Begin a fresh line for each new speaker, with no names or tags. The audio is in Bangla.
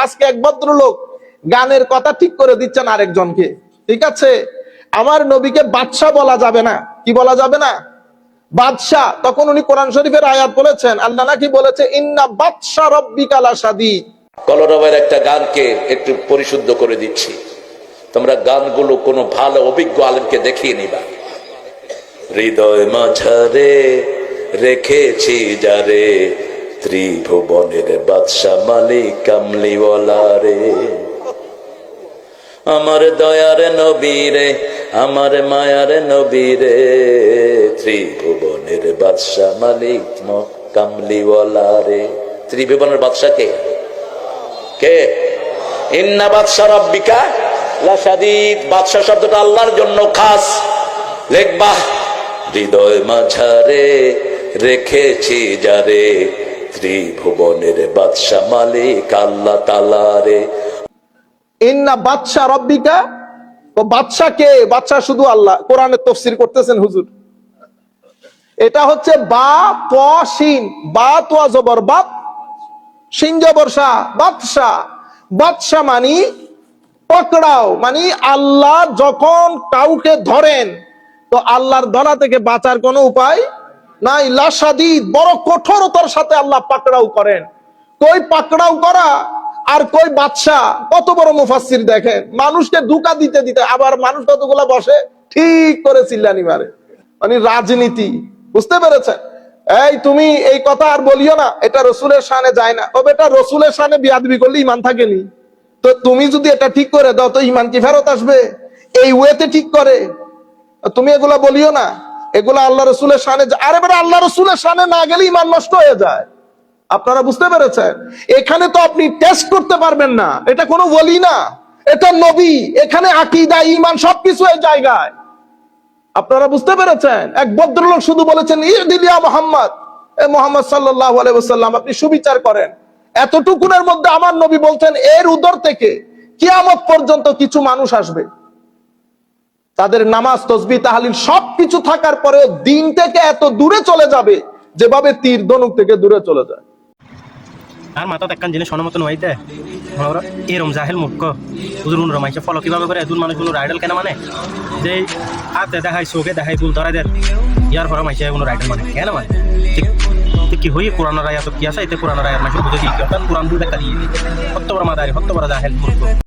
আজকে এক ভদ্রলোক গানের কথা ঠিক করে দিচ্ছেন আরেকজনকে। ঠিক আছে, আমার নবীকে বাদশা বলা যাবে না। কি বলা যাবে না? বাদশা। তখন উনি কোরআন শরীফের আয়াত বলেছেন, আল্লাহ নাকি বলেছে ইন্না বাদশা রব্বিকা লাশাদীদ।
কলরবের একটা গানকে একটু পরিশুদ্ধ করে দিচ্ছি, তোমরা গানগুলো কোনো ভালো অভিজ্ঞ আলেমকে দেখিয়ে নিবা। হৃদয় মাঝারে রেখেছি যারে, ত্রিভুবনের বাদশা মালিক কামলিওয়ালা রে। আমার দয়ার নবীরে, আমার মায়ার নবীরে, ত্রিভুবনের বাদশা মালিক কামলিওয়ালা রে। ত্রিভুবনের বাদশা কে? কে? ইন্না বাদশা রব্বিকা লাশাদীদ। বাদশা শব্দটা আল্লাহর জন্য খাস। লিখবা, হৃদয় মাঝারে রেখেছি যারে, ত্রিভুবনের বাদশা মালিক আল্লাহ তাআলা রে।
ইন্না বাদশা রব্বিকা, তো বাদশা কে? বাদশা শুধু আল্লাহ। কোরআনের তাফসীর করতেছেন হুজুর। এটা হচ্ছে বা ত শিন, বা তোয়া জবর বাত, শিন জবর শা, বাদশা। বাদশা মানি পকড়াও, মানে আল্লাহ যখন কাউকে ধরেন তো আল্লাহর ধরা থেকে বাঁচার কোনো উপায় নাই। লাশাদীদ, বড় কঠোরতার সাথে আল্লাহ পাকড়াও করেন। কই পাকড়াও করা আর কই বাদশা, কত বড় মুফাসসির দেখেন। মানুষকে ধোঁকা দিতে দিতে আবার মানুষ কতগুলা বসে ঠিক করে চিল্লানি মারে, মানে রাজনীতি। বুঝতে পেরেছেন? এই তুমি এই কথা আর বলিও না, এটা রসুলের শানে যায় না। ও বেটা, রসুলের শানে বিয়াদবি করলে ইমান থাকেনি? তো তুমি যদি এটা ঠিক করে দাও তো ইমান কি ফেরত আসবে? এই ওয়েতে ঠিক করে তুমি এগুলা বলিও না, এগুলা আল্লাহ রসুলের শানে। আরে বেটা, আল্লাহ রসুলের শানে না গেলে ইমান নষ্ট হয়ে যায়। আপনারা বুঝতে পেরেছেন? এখানে তো আপনি টেস্ট করতে পারবেন না, এটা কোনো ওলি না, এটা নবী। এখানে আকীদা, ঈমান সবকিছু এই জায়গায়। আপনারা বুঝতে পেরেছেন? এক ভদ্রলোক শুধু বলেছেন ইদিলিয়া মুহাম্মদ, এ মুহাম্মদ সাল্লাল্লাহু আলাইহি ওয়াসাল্লাম, আপনি সুবিচার করেন। এতটুকুনের মধ্যে আমার নবী বলছেন এর উদর থেকে কিয়ামত পর্যন্ত কিছু মানুষ আসবে, তাদের নামাজ তসবিহ তাহলিল সবকিছু থাকার পরেও দিন থেকে এত দূরে চলে যাবে যেভাবে তীর ধনুক থেকে দূরে চলে যায়।
আর মাথা একখান জিনিস মতন হইতে এরম জাহেল মুখ্য হুজুর রমাইছে ফলো কিভাবে করে এদুন মানুষ কোনো রাইডাল কেন মানে যে হাতে দেখাই চোখে দেখাই ভুল ধরা দেন ইয়ার ফরম আইসে কোনো রাইডাল মানে কেন মানে ঠিক কি হই কোরআন রায়াত কি আছে এতে কোরআন রায়াত মাসে বুঝে দিই কারণ কোরআন দুই দেখা দিয়ে হত্য বড় মাদারি হত্য বড় জাহেল মুখ্য।